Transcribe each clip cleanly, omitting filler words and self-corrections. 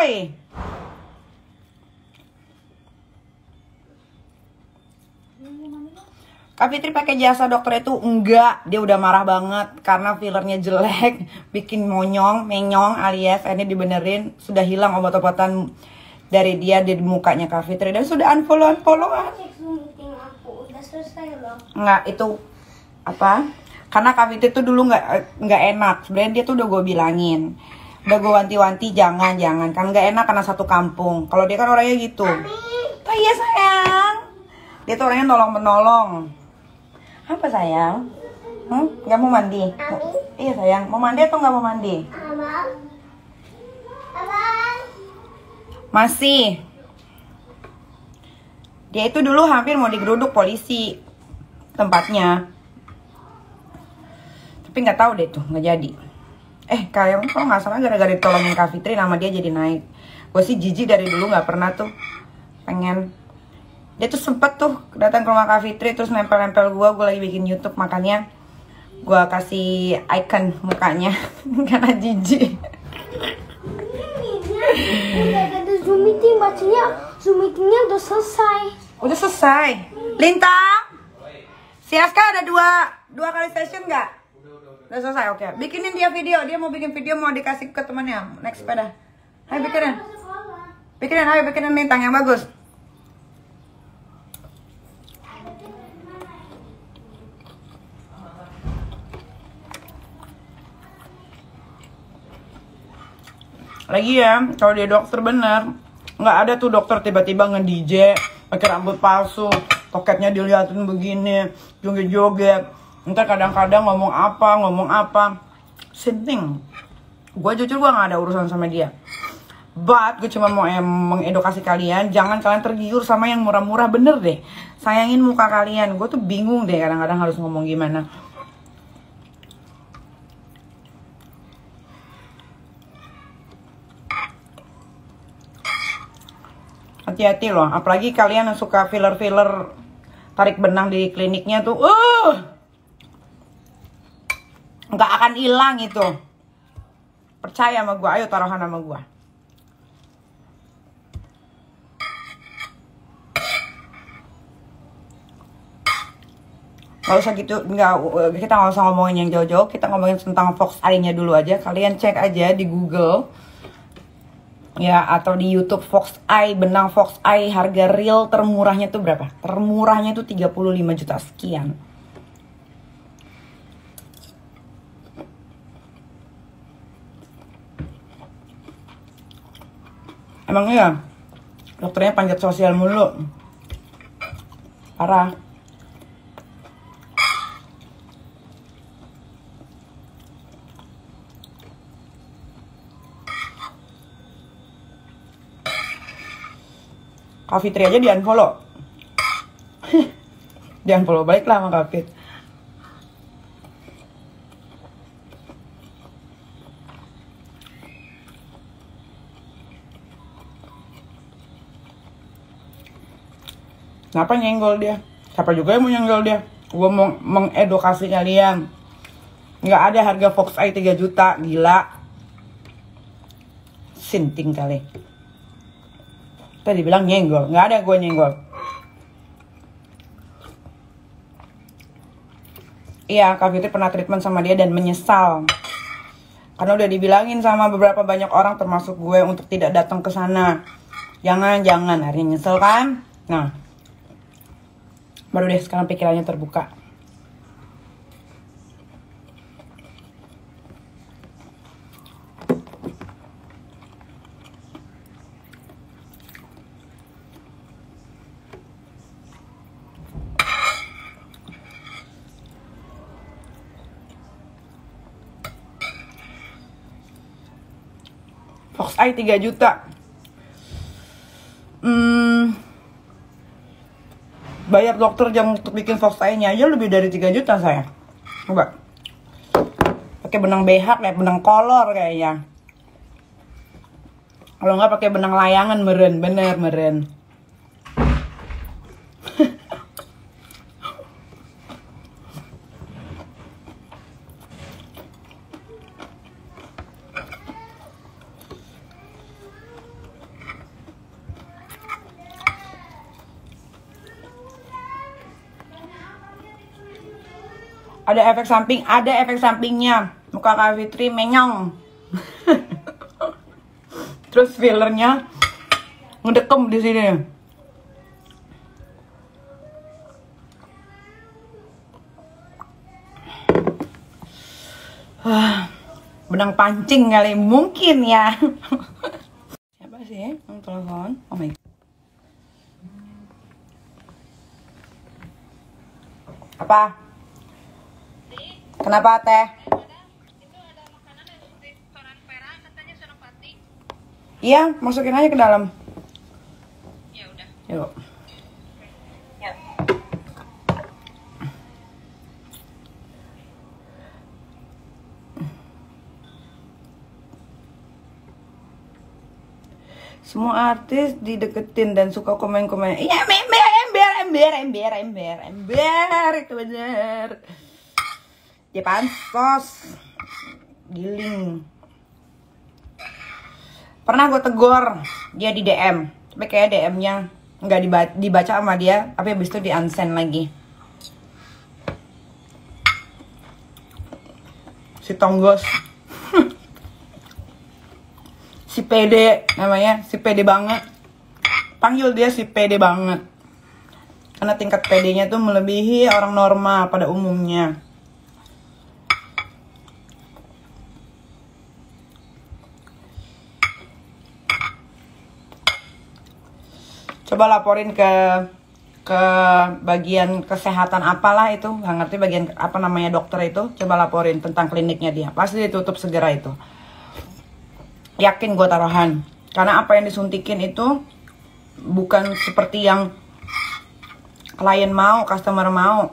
Woi. Kak Fitri pakai jasa dokter itu enggak, dia udah marah banget karena fillernya jelek, bikin menyong alias ini dibenerin, sudah hilang obat-obatan dari dia di mukanya Kak Fitri dan sudah unfollow-an. Enggak, itu apa? Karena Kak Fitri tuh dulu nggak enak, sebenarnya dia tuh udah gue bilangin, udah gue wanti-wanti jangan kan nggak enak karena satu kampung. Kalau dia kan orangnya gitu. Oh iya sayang, dia tuh orangnya nolong-menolong. Apa sayang? Gak mau mandi? Iya sayang, mau mandi atau gak mau mandi? Masih. Dia itu dulu hampir mau digeruduk polisi tempatnya. Tapi gak tahu deh tuh, gak jadi. Kalian kalau gak salah gara-gara ditolongin Kak Fitri nama dia jadi naik. Gue sih jijik dari dulu gak pernah tuh pengen. Dia tuh sempet tuh datang ke rumah Kak Fitri terus nempel-nempel gue lagi bikin YouTube, makanya gue kasih icon mukanya karena jijik. Udah ada Zoom meeting, bacanya Zoom meetingnya udah selesai. Udah selesai. Lintang, si Aska ada dua kali session nggak? Udah selesai, oke. Bikinin dia video, dia mau bikin video mau dikasih ke temannya naik sepeda. Ayo bikinin Lintang yang bagus. Lagi ya, kalau dia dokter bener, nggak ada tuh dokter tiba-tiba nge-DJ, pakai rambut palsu, toketnya diliatin begini, joget-joget. Ntar kadang-kadang ngomong apa, sinting. Gue jujur gue nggak ada urusan sama dia. But gue cuma mau mengedukasi kalian, jangan kalian tergiur sama yang murah-murah, bener deh. Sayangin muka kalian, gue tuh bingung deh kadang-kadang harus ngomong gimana. Hati-hati loh, apalagi kalian yang suka filler-filler tarik benang di kliniknya tuh, nggak akan hilang itu. Percaya sama gue, ayo taruhan sama gue. Gak usah gitu, kita nggak usah ngomongin yang jauh-jauh, kita ngomongin tentang Fox Eye-nya dulu aja. Kalian cek aja di Google. Ya, atau di YouTube Fox Eye, benang Fox Eye harga real termurahnya tuh berapa? Termurahnya tuh 35 juta sekian. Emang iya, dokternya panjat sosial mulu. Parah. Kak Fitri aja di-unfollow. Di-unfollow balik lah sama Kak Fit. Kenapa nyenggol dia? Siapa juga yang mau nyenggol dia? Gue mau mengedukasi kalian. Nggak ada harga Fox Eye 3 juta, gila. Sinting kali. Tadi bilang nyenggol, nggak ada gue nyenggol. Iya, Kak Fitri pernah treatment sama dia dan menyesal. Karena udah dibilangin sama beberapa banyak orang termasuk gue untuk tidak datang ke sana. Jangan, akhirnya nyesel kan? Nah, baru deh sekarang pikirannya terbuka. Fox Eye 3 juta. Bayar dokter jam untuk bikin Fox Eye-nya aja lebih dari 3 juta saya. Coba. Pakai benang BH kayak benang kolor kayaknya. Kalau nggak pakai benang layangan meren, bener meren. Ada efek sampingnya. Muka Kak Fitri menyong. Terus fillernya ngedekem di sini. Benang pancing kali mungkin ya. Siapa sih yang telepon? Oh my God. Apa? Kenapa teh? Itu ada makanan yang suntik koran pera, katanya senopati. Iya, masukin aja ke dalam. Ya udah. Yuk. Ya. Semua artis dideketin dan suka komen-komen. Iya, ember, itu bener. Ya pansos. Giling. Pernah gue tegur dia di DM, tapi kayak DM-nya nggak dibaca sama dia, tapi habis itu di unsend lagi. Si Tonggos. Si pede namanya, si pede banget. Panggil dia si pede banget. Karena tingkat pedenya tuh melebihi orang normal pada umumnya. Coba laporin ke bagian kesehatan apalah itu, nggak ngerti bagian apa namanya dokter itu. Coba laporin tentang kliniknya dia, pasti ditutup segera itu. Yakin gue taruhan. Karena apa yang disuntikin itu bukan seperti yang klien mau, customer mau.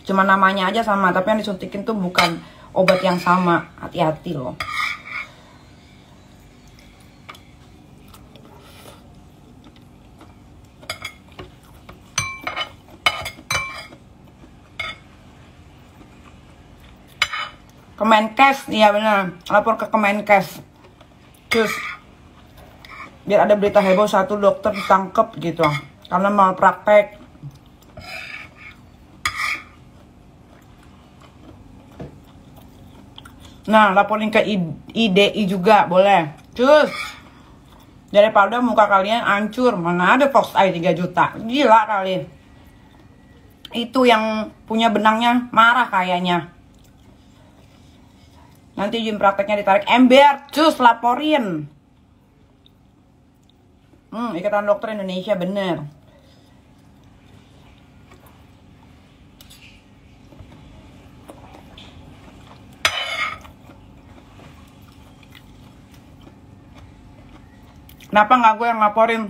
Cuma namanya aja sama, tapi yang disuntikin tuh bukan obat yang sama. Hati-hati loh. Kemenkes, iya benar. Lapor ke Kemenkes. Terus biar ada berita heboh, satu dokter ditangkep gitu karena malpraktek. Nah, laporin ke IDI juga boleh. Terus daripada muka kalian hancur, mana ada Fox Eye 3 juta. Gila kali. Itu yang punya benangnya marah kayaknya. Nanti izin prakteknya ditarik. Ember, cus laporin. Ikatan Dokter Indonesia bener. Kenapa nggak gue yang laporin?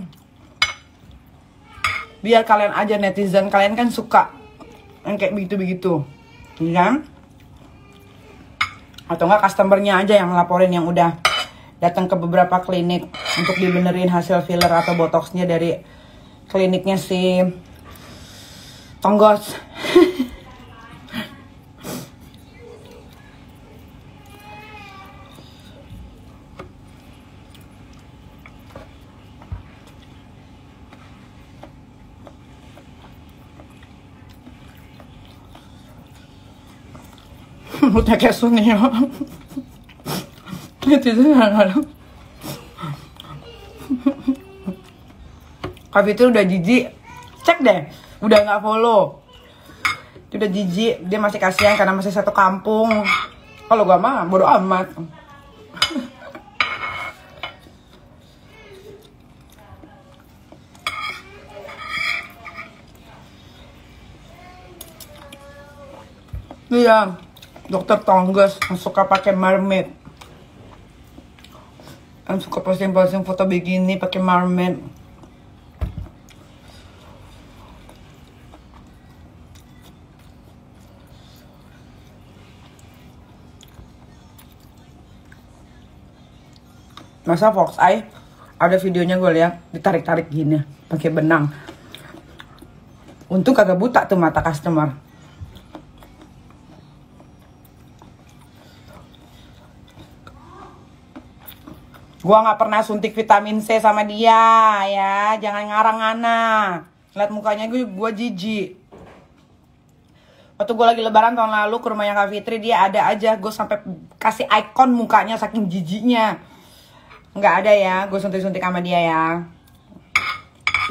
Biar kalian aja netizen, kalian kan suka yang kayak begitu-begitu, iya kan? Atau enggak customernya aja yang laporin yang udah datang ke beberapa klinik untuk dibenerin hasil filler atau botoxnya dari kliniknya si Tonggos. Mulutnya kayak Sunio. Netizen kadang-kadang. Kak Fitri udah jijik. Cek deh, udah nggak follow. Dia udah jijik, dia masih kasihan karena masih satu kampung. Kalau gua mah bodo amat. Iya, Dokter Tonggos yang suka pakai mermaid, yang suka posting-posting foto bikini pakai mermaid. Masa Fox Eye ada videonya gue lihat ditarik-tarik gini pakai benang. Untung kagak buta tuh mata customer. Gua nggak pernah suntik vitamin C sama dia ya, jangan ngarang-ngana. Lihat mukanya gua jijik. Waktu gue lagi lebaran tahun lalu ke rumahnya Kak Fitri, dia ada aja. Gue sampai kasih ikon mukanya saking jijiknya. Nggak ada ya, gue suntik-suntik sama dia ya.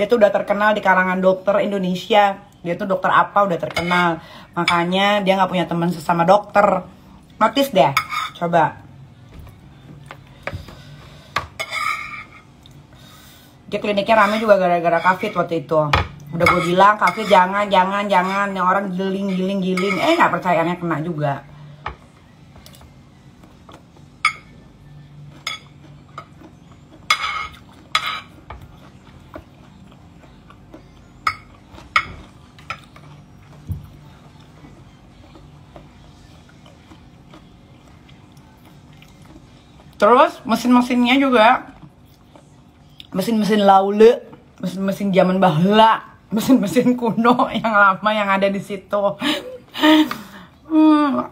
Dia tuh udah terkenal di kalangan dokter Indonesia. Dia tuh dokter apa udah terkenal. Makanya dia nggak punya teman sesama dokter. Notice deh, coba. Dia kliniknya rame juga gara-gara Kak Fit waktu itu. Udah gue bilang, Kak Fit jangan. Yang orang giling. Nggak percayanya kena juga. Terus mesin-mesinnya juga mesin-mesin laule, mesin-mesin zaman bahla, mesin-mesin kuno yang lama yang ada di situ.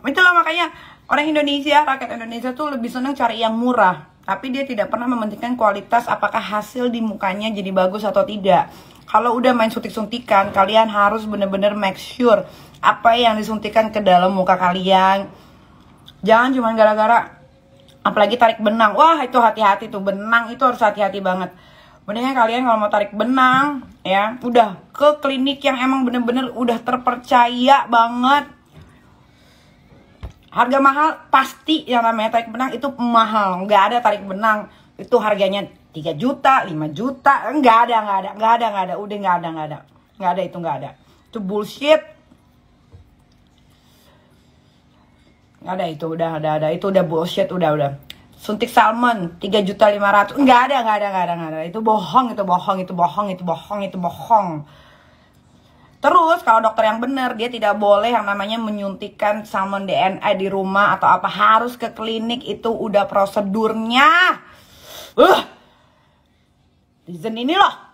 Itulah makanya orang Indonesia, rakyat Indonesia tuh lebih senang cari yang murah, tapi dia tidak pernah mementingkan kualitas, apakah hasil di mukanya jadi bagus atau tidak. Kalau udah main suntik-suntikan, kalian harus bener-bener make sure apa yang disuntikan ke dalam muka kalian. Jangan cuma gara-gara, apalagi tarik benang. Wah, itu hati-hati tuh, benang itu harus hati-hati banget. Mendingan kalian kalau mau tarik benang, ya, udah ke klinik yang emang bener-bener udah terpercaya banget. Harga mahal pasti yang namanya tarik benang itu mahal. Nggak ada tarik benang itu harganya 3 juta, 5 juta. Nggak ada. Udah nggak ada. Itu bullshit. Nggak ada itu, udah ada. Itu udah bullshit, udah. Suntik salmon 3.500.000. Nggak ada. Itu bohong. Terus kalau dokter yang benar, dia tidak boleh yang namanya menyuntikkan salmon DNA di rumah atau apa, harus ke klinik, itu udah prosedurnya. Reason ini loh.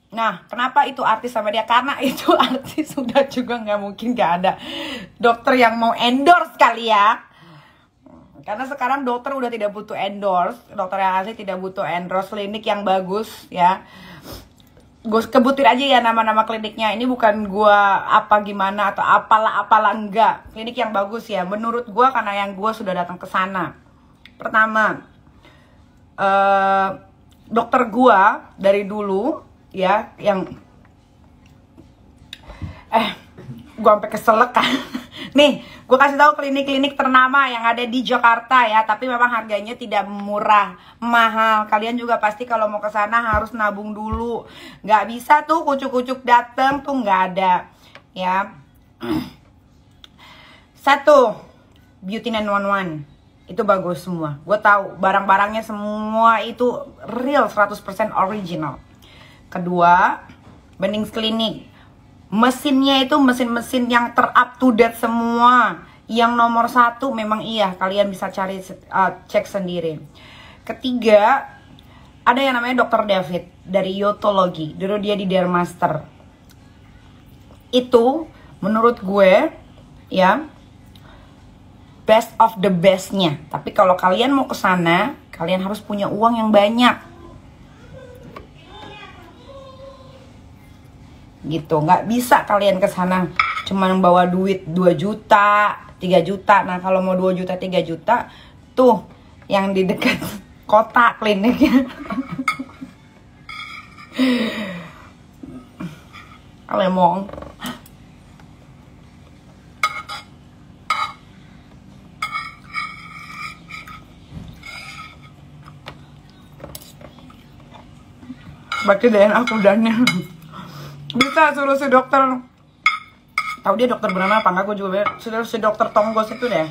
Nah, kenapa itu artis sama dia? Karena itu artis sudah juga nggak mungkin nggak ada dokter yang mau endorse kali ya. Karena sekarang dokter udah tidak butuh endorse, dokter yang asli tidak butuh endorse, klinik yang bagus ya. Gue kebutin aja ya nama-nama kliniknya. Ini bukan gue apa gimana atau apalah enggak. Klinik yang bagus ya. Menurut gue karena yang gue sudah datang ke sana. Pertama, dokter gue dari dulu ya yang gue sampai keselak kan. Nih, gue kasih tahu klinik-klinik ternama yang ada di Jakarta ya, tapi memang harganya tidak murah, mahal. Kalian juga pasti kalau mau ke sana harus nabung dulu. Nggak bisa tuh kucuk-kucuk dateng tuh, nggak ada ya. Satu, Beauty 911 itu bagus semua. Gue tahu barang-barangnya semua itu real 100% original. Kedua, Benings Clinic. Mesinnya itu mesin-mesin yang ter-up to date semua. Yang nomor 1 memang iya, kalian bisa cari cek sendiri. Ketiga, ada yang namanya Dr. David dari Yotologi. Dulu dia di Dermaster. Itu menurut gue ya best of the bestnya. Tapi kalau kalian mau ke sana, kalian harus punya uang yang banyak. Gitu, nggak bisa kalian ke sana cuma bawa duit 2 juta 3 juta. Nah kalau mau 2 juta 3 juta tuh yang di dekat kota kliniknya. Alemong. Baca DNA kudanya. Bisa suruh si dokter, tahu dia dokter beneran apa enggak, gue juga sudah si dokter Tonggos itu deh.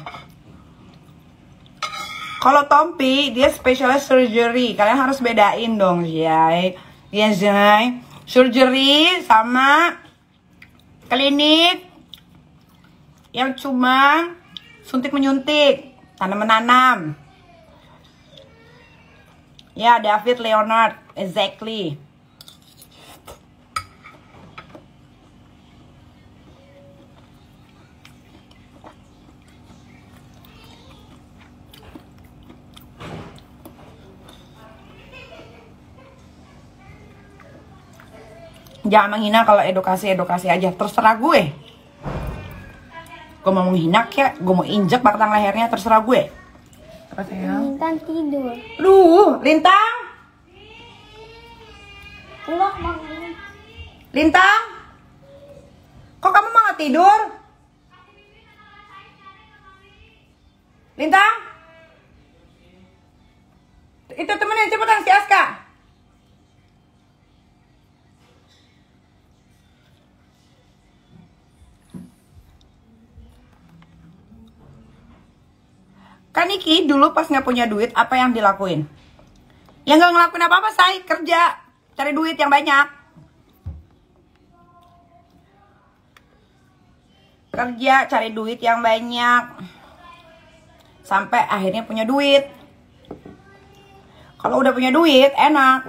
Kalau Tompi dia specialist surgery, kalian harus bedain dong ya, Zai. Surgery sama klinik yang cuma suntik menyuntik, tanam menanam. Ya, David Leonard, exactly. Jangan menghina, kalau edukasi aja. Terserah gue. Gue mau menghina kayak, gue mau injek batang lehernya, terserah gue. Apa sayang? Lintang tidur. Duh, Lintang. Pulang bangun. Lintang. Kok kamu mau tidur? Lintang. Itu temennya cepetan si Aska. Kan Niki dulu pas nggak punya duit, apa yang dilakuin? Ya nggak ngelakuin apa-apa, say. Kerja, cari duit yang banyak. Kerja, cari duit yang banyak. Sampai akhirnya punya duit. Kalau udah punya duit, enak.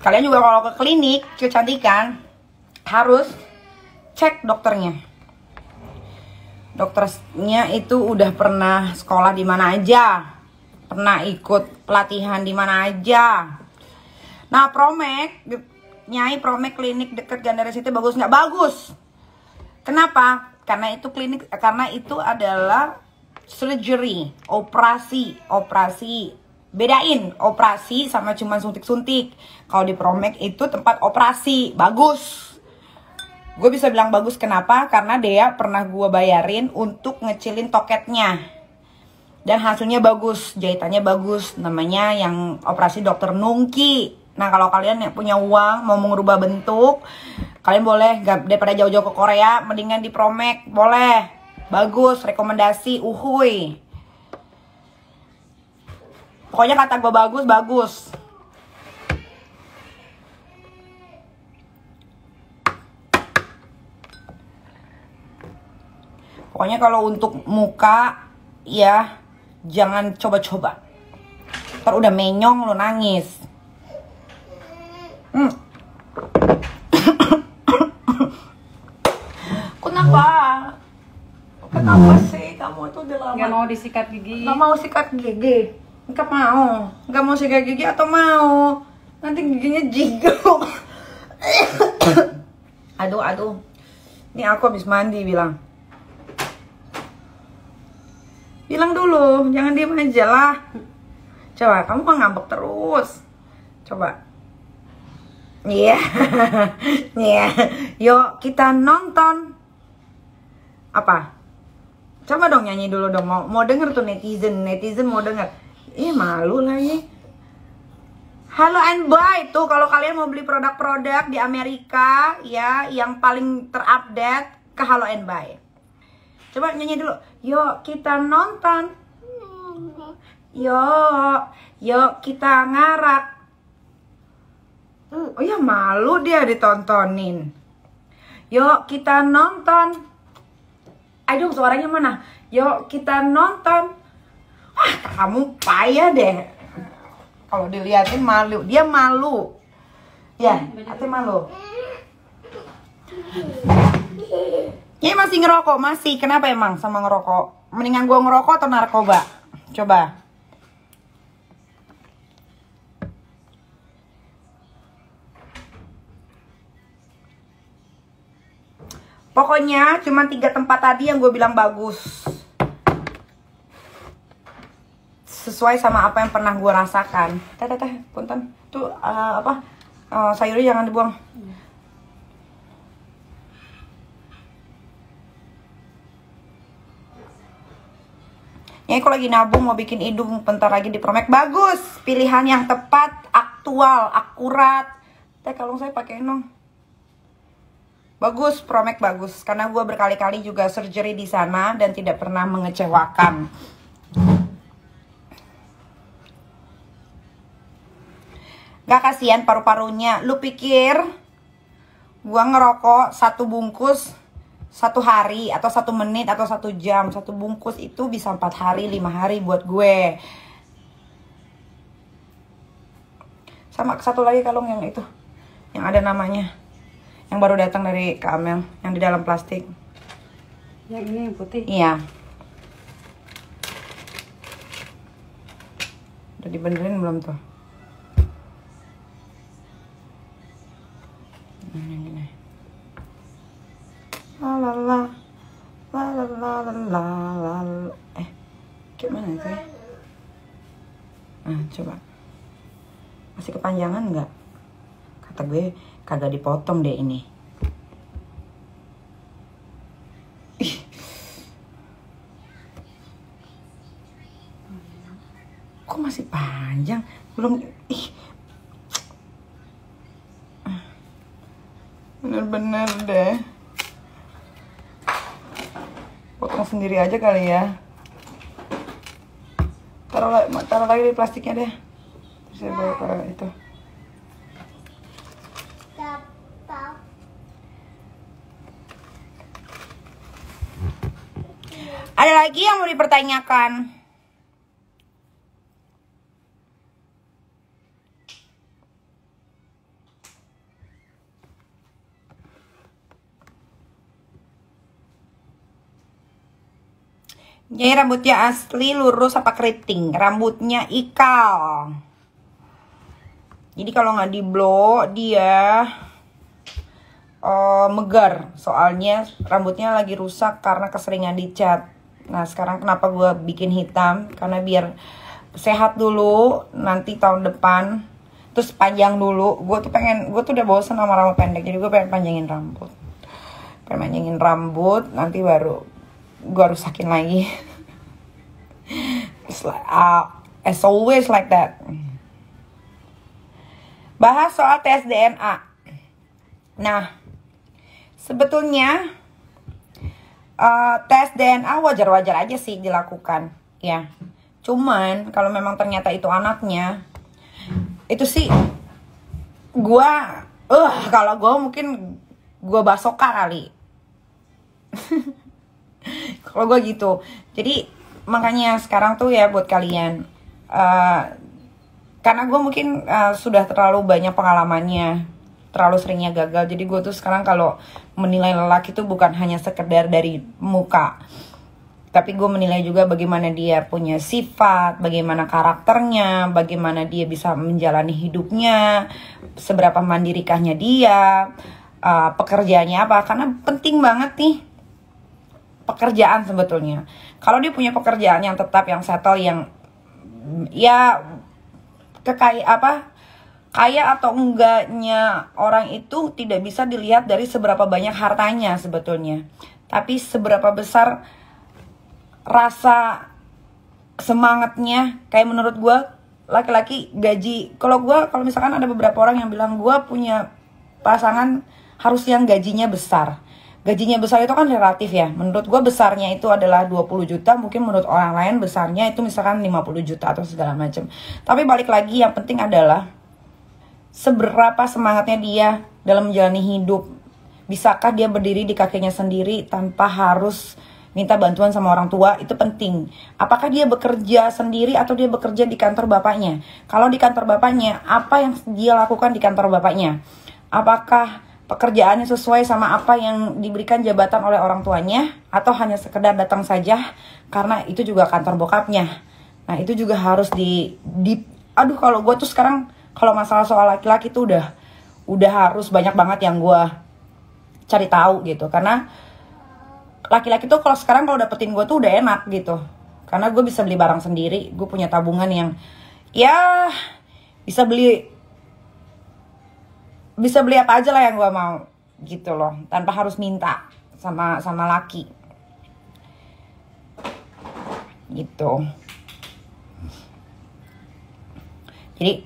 Kalian juga kalau ke klinik kecantikan harus cek dokternya. Dokternya itu udah pernah sekolah di mana aja, pernah ikut pelatihan di mana aja. Nah, Promek, Nyai Promek klinik deket Gandaria City bagus nggak? Bagus. Kenapa? Karena itu klinik, karena itu adalah surgery, operasi. Bedain operasi sama cuma suntik-suntik. Kalau di Promek itu tempat operasi, bagus. Gue bisa bilang bagus kenapa? Karena Dea pernah gue bayarin untuk ngecilin toketnya. Dan hasilnya bagus, jahitannya bagus. Namanya yang operasi dokter Nungki. Nah, kalau kalian yang punya uang mau mengubah bentuk, kalian boleh, daripada jauh-jauh ke Korea, mendingan di Promek, boleh. Bagus, rekomendasi, uhuy. Pokoknya kata gue bagus. Pokoknya kalau untuk muka, ya jangan coba-coba. Ntar udah menyong lo nangis. Kenapa sih kamu tuh udah lama? Nggak mau disikat gigi. Nggak mau sikat gigi. Nggak mau. Nggak mau sikat gigi atau mau? Nanti giginya jigo. Aduh. Ini aku habis mandi bilang. Bilang dulu, jangan diem aja lah. Coba, kamu kok ngambek terus. Coba. Iya. Iya. Yuk kita nonton. Apa? Coba dong nyanyi dulu dong. Mau denger tuh netizen mau denger. Malu lah ya. Hello and Buy tuh kalau kalian mau beli produk-produk di Amerika ya yang paling terupdate ke Hello and Buy. Coba nyanyi dulu. Yuk kita nonton. Yuk kita ngarak. Oh ya malu dia ditontonin. Yuk kita nonton. Aduh suaranya mana? Yuk kita nonton. Wah kamu payah deh. Kalau dilihatin malu. Dia malu. Ya, hati malu. Ini masih ngerokok, masih. Kenapa emang sama ngerokok? Mendingan gua ngerokok atau narkoba? Coba. Pokoknya cuma 3 tempat tadi yang gue bilang bagus. Sesuai sama apa yang pernah gue rasakan. Punten. Tuh sayurnya jangan dibuang. Ya aku lagi nabung mau bikin hidung bentar lagi di Promek. Bagus, pilihan yang tepat, aktual, akurat. Kalau saya pakai nong. Bagus, Promek bagus. Karena gue berkali-kali juga surgery di sana dan tidak pernah mengecewakan. Gak kasihan paru-parunya. Lu pikir gue ngerokok 1 bungkus 1 hari atau 1 menit atau 1 jam. 1 bungkus itu bisa 4 hari, 5 hari buat gue. Sama satu lagi kalung yang itu, yang ada namanya. Yang baru datang dari Kak Amel, yang di dalam plastik. Yang ini yang putih. Iya. Udah dibenerin belum tuh? Ini. La la la. La la la la la la. Gimana sih? Nah, coba. Masih kepanjangan nggak? Kata gue kagak dipotong deh ini. Ih. Kok masih panjang? Belum. Ih. Bener-bener deh. Potong sendiri aja kali ya. Taruh lagi di plastiknya deh. Terus saya bawa ke itu. Ada lagi yang mau dipertanyakan? Jadi rambutnya asli lurus apa keriting? Rambutnya ikal. Jadi kalau nggak di blow dia megar. Soalnya rambutnya lagi rusak karena keseringan dicat. Nah sekarang kenapa gue bikin hitam? Karena biar sehat dulu. Nanti tahun depan terus panjang dulu. Gue tuh udah bosan sama rambut pendek. Jadi gue pengen panjangin rambut. Nanti baru gue rusakin lagi. It's always like that. Bahas soal tes DNA. Nah, sebetulnya tes DNA wajar-wajar aja sih dilakukan, ya. Cuman kalau memang ternyata itu anaknya, itu sih kalau gue mungkin gue basoka kali. Kalau gue gitu. Jadi makanya sekarang tuh ya buat kalian, karena gue mungkin sudah terlalu banyak pengalamannya, terlalu seringnya gagal. Jadi gue tuh sekarang kalau menilai lelaki tuh bukan hanya sekedar dari muka, tapi gue menilai juga bagaimana dia punya sifat, bagaimana karakternya, bagaimana dia bisa menjalani hidupnya, seberapa mandirikahnya dia, pekerjaannya apa. Karena penting banget nih pekerjaan sebetulnya. Kalau dia punya pekerjaan yang tetap, yang settle, yang ya kaya atau enggaknya orang itu tidak bisa dilihat dari seberapa banyak hartanya sebetulnya, tapi seberapa besar rasa semangatnya. Kayak menurut gue laki-laki gaji, kalau misalkan ada beberapa orang yang bilang gue punya pasangan harus yang gajinya besar. Gajinya besar itu kan relatif ya. Menurut gue besarnya itu adalah 20 juta. Mungkin menurut orang lain besarnya itu misalkan 50 juta atau segala macam. Tapi balik lagi, yang penting adalah seberapa semangatnya dia dalam menjalani hidup. Bisakah dia berdiri di kakinya sendiri tanpa harus minta bantuan sama orang tua? Itu penting. Apakah dia bekerja sendiri atau dia bekerja di kantor bapaknya? Kalau di kantor bapaknya, apa yang dia lakukan di kantor bapaknya? Apakah pekerjaannya sesuai sama apa yang diberikan jabatan oleh orang tuanya, atau hanya sekedar datang saja karena itu juga kantor bokapnya? Nah itu juga harus aduh, kalau gue tuh sekarang kalau masalah soal laki-laki tuh udah harus banyak banget yang gue cari tahu gitu. Karena laki-laki tuh kalau sekarang kalau dapetin gue tuh udah enak gitu, karena gue bisa beli barang sendiri, gue punya tabungan yang ya bisa beli apa aja lah yang gue mau gitu loh, tanpa harus minta sama laki gitu. Jadi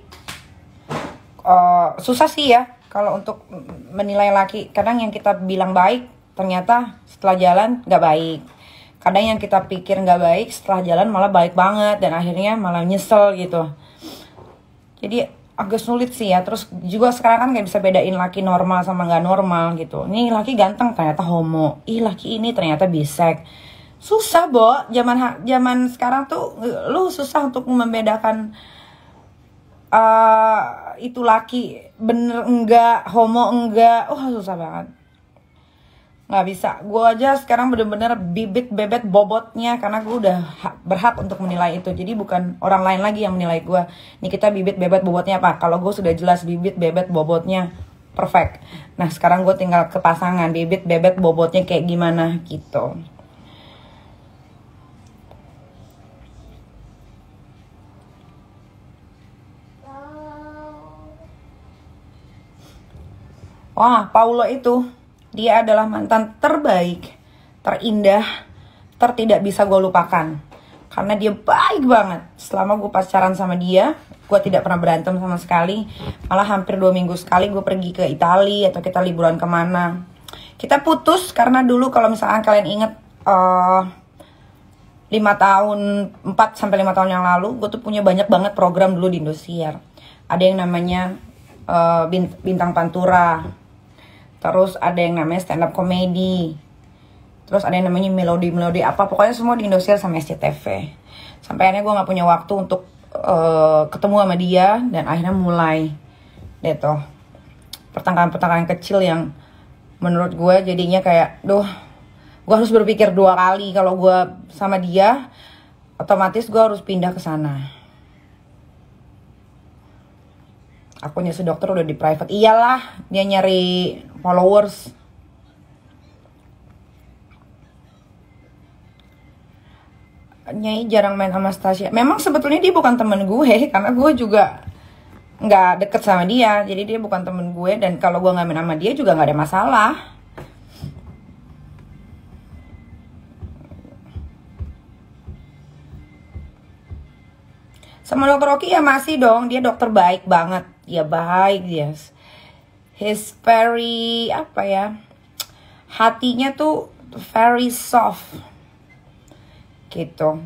susah sih ya kalau untuk menilai laki. Kadang yang kita bilang baik ternyata setelah jalan gak baik. Kadang yang kita pikir gak baik setelah jalan malah baik banget, dan akhirnya malah nyesel gitu. Jadi agak sulit sih ya. Terus juga sekarang kan gak bisa bedain laki normal sama gak normal gitu. Nih laki ganteng ternyata homo, laki ini ternyata bisek. Susah, Bo. Zaman sekarang tuh lu susah untuk membedakan itu laki bener enggak, homo enggak, susah banget. Nggak bisa, gue aja sekarang bener-bener bibit bebet bobotnya karena gue udah berhak untuk menilai itu. Jadi bukan orang lain lagi yang menilai gue. Nih kita bibit bebet bobotnya apa? Kalau gue sudah jelas bibit bebet bobotnya perfect. Nah sekarang gue tinggal ke pasangan, bibit bebet bobotnya kayak gimana gitu. Wah, Paulo itu, dia adalah mantan terbaik, terindah, tertidak bisa gue lupakan. Karena dia baik banget. Selama gue pacaran sama dia, gue tidak pernah berantem sama sekali. Malah hampir 2 minggu sekali gue pergi ke Italia atau kita liburan kemana. Kita putus karena dulu kalau misalkan kalian inget 4 sampai 5 tahun yang lalu, gue tuh punya banyak banget program dulu di Indosiar. Ada yang namanya Bintang Pantura. Terus ada yang namanya stand up comedy. Terus ada yang namanya melodi apa. Pokoknya semua di Indosiar sama SCTV. Sampai akhirnya gue gak punya waktu untuk ketemu sama dia. Dan akhirnya mulai deh tuh pertengkaran-pertengkaran kecil yang menurut gue jadinya kayak gue harus berpikir 2 kali. Kalau gue sama dia, otomatis gue harus pindah ke sana. Akunnya si dokter udah di private. Iyalah, dia nyari followers. Nyai jarang main sama Stasia. Memang sebetulnya dia bukan temen gue, karena gue juga nggak deket sama dia. Jadi dia bukan temen gue, dan kalau gue nggak main sama dia juga nggak ada masalah. Sama dokter Oki ya masih dong, dia dokter baik banget. Ya baik dia. He's very, apa ya, hatinya tuh very soft. Gitu.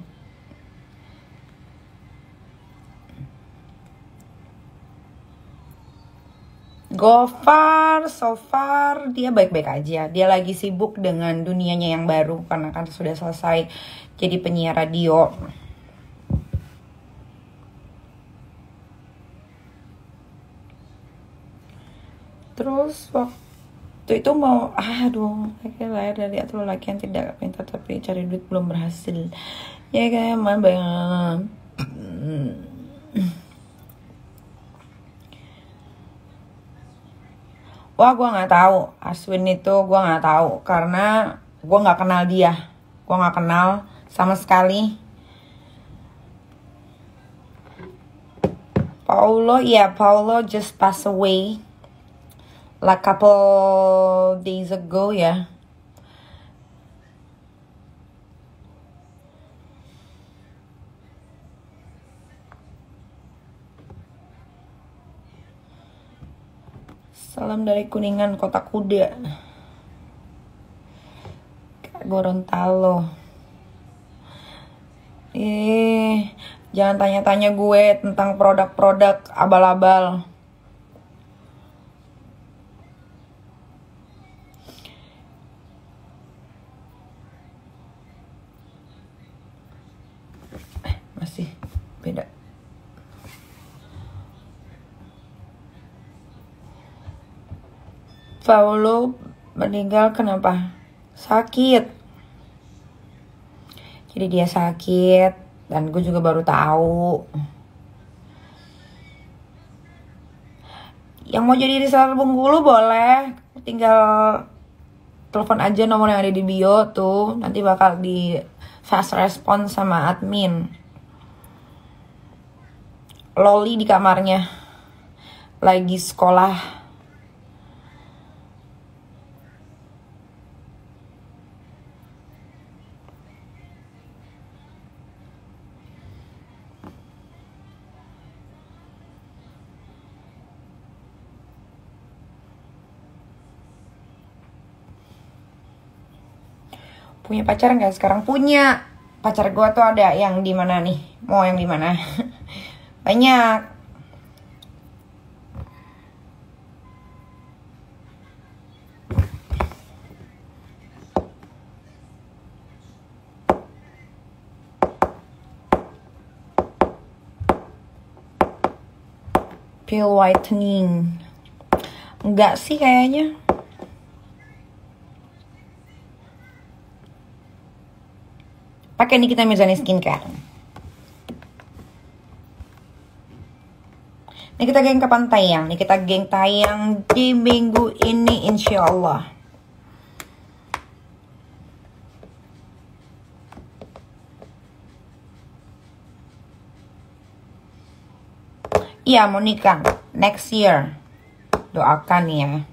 Gofar, so far dia baik-baik aja. Dia lagi sibuk dengan dunianya yang baru karena kan sudah selesai jadi penyiar radio. Terus waktu itu mau kayak lahir dari atau laki yang tidak pintar tapi cari duit belum berhasil. Ya kayak banget. Wah, gue nggak tahu. Aswin itu gue nggak tahu karena gue nggak kenal dia. Gue nggak kenal sama sekali. Paulo just passed away like couple days ago ya. Salam dari Kuningan, Kota Kuda. Gorontalo. Jangan tanya-tanya gue tentang produk-produk abal-abal. Masih beda. Paulo meninggal kenapa? Sakit. Jadi dia sakit dan gue juga baru tahu. Yang mau jadi reseller Bengkulu boleh, tinggal telepon aja nomor yang ada di bio tuh, nanti bakal di fast response sama admin. Loli di kamarnya lagi sekolah. Punya pacar nggak sekarang? Punya. Pacar gue tuh ada yang di mana nih? Mau yang di mana? Banyak. peel whitening. Enggak sih kayaknya. Pakai Nikita Mirzani Skincare. Nikita Geng kapan tayang? Nikita Geng tayang di minggu ini insya Allah. Iya mau nikah next year. Doakan ya.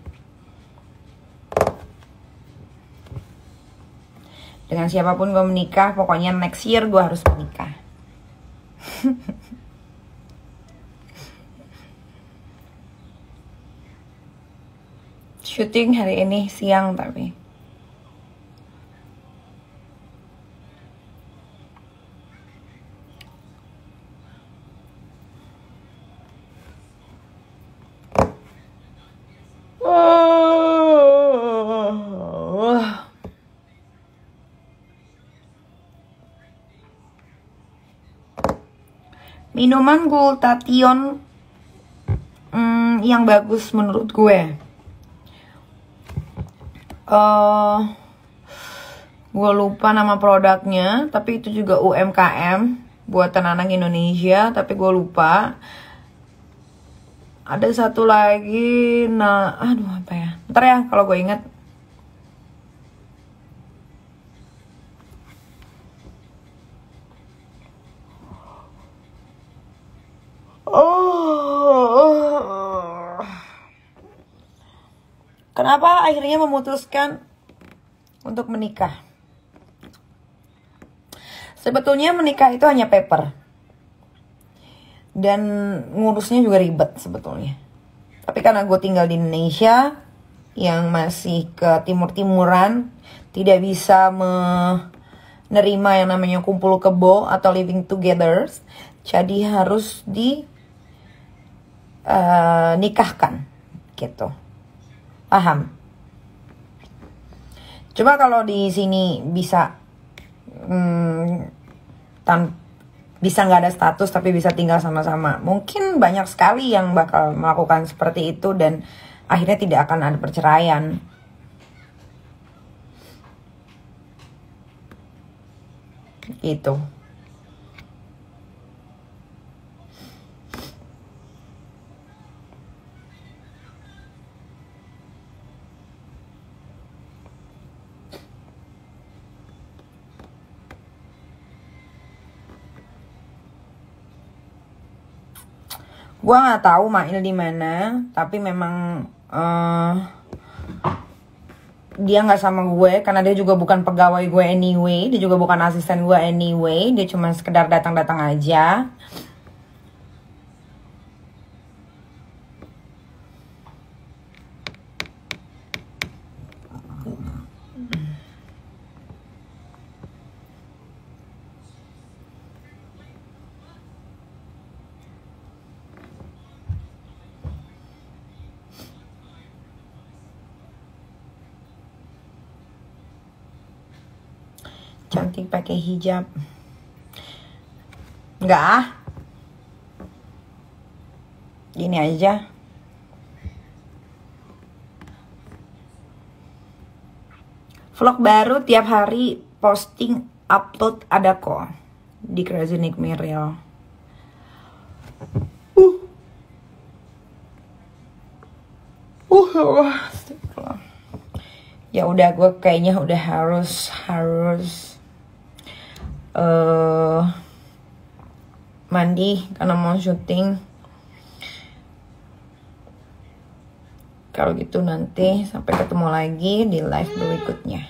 Dengan siapapun gue menikah, pokoknya next year gue harus menikah. Syuting hari ini siang tapi. Minuman glutathione yang bagus menurut gue. Gue lupa nama produknya, tapi itu juga UMKM buatan anak Indonesia, tapi gue lupa. Ada satu lagi, aduh apa ya? Ntar ya kalau gue inget. Kenapa akhirnya memutuskan untuk menikah? Sebetulnya menikah itu hanya paper. Dan ngurusnya juga ribet sebetulnya. Tapi karena gue tinggal di Indonesia yang masih ke timur-timuran, tidak bisa menerima yang namanya kumpul kebo atau living together, jadi harus nikahkan gitu. Paham? Coba kalau di sini bisa bisa nggak ada status tapi bisa tinggal sama-sama, mungkin banyak sekali yang bakal melakukan seperti itu dan akhirnya tidak akan ada perceraian. Gitu. Gua nggak tahu Mail di mana, tapi memang dia nggak sama gue karena dia juga bukan pegawai gue anyway, dia juga bukan asisten gue anyway, dia cuma sekedar datang-datang aja. Cantik pakai hijab. Enggak ah. Gini aja. Vlog baru tiap hari, posting upload ada kok di Crazy Nick Miril. Ya udah, gue kayaknya udah harus mandi karena mau syuting. Kalau gitu nanti sampai ketemu lagi di live berikutnya.